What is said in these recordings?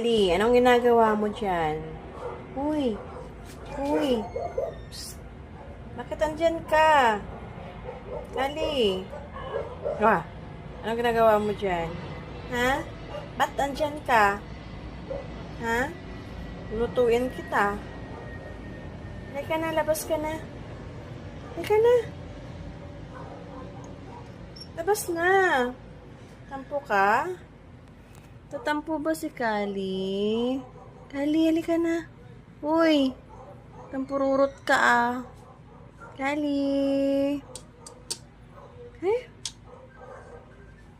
Li, anong ginagawa mo dyan? Uy, uy. Psst. Bakit andyan ka? Ali. Wah, anong ginagawa mo dyan? Ha? Ba't andyan ka? Ha? Lutuin kita. Halika na, labas ka na. Halika na. Labas na. Tampo ka? Tatampo ba si Kali? Kali, halika na. Uy, tampururot ka ah. Kali. Eh?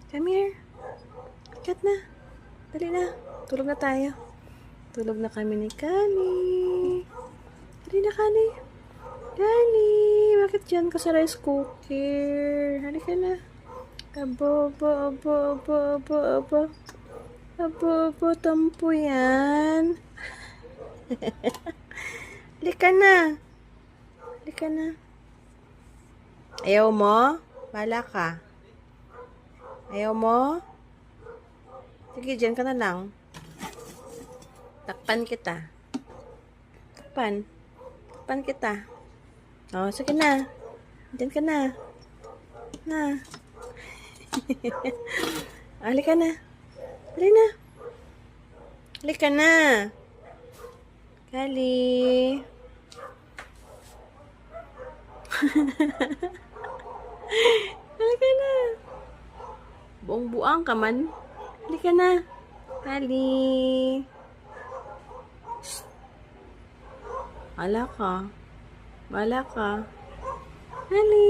Come here. Ikat na. Dali na. Tulog na tayo. Tulog na kami ni Kali. Dali na, Kali. Kali, bakit dyan ka sa rice cooker? Halika na. Abo, abo, abo, abo, abo, abo. Abo, abo, tampo yan. Halika na. Halika na. Ayaw mo? Bala ka. Ayaw mo? Sige, dyan ka na lang. Takpan kita. Takpan. Takpan kita. Oh, sige na. Dyan ka na. Na. Halika na. Halika na. Halika na. Kali. Halika na. Buong-buang ka man. Halika na. Kali. Wala ka. Wala ka. Kali.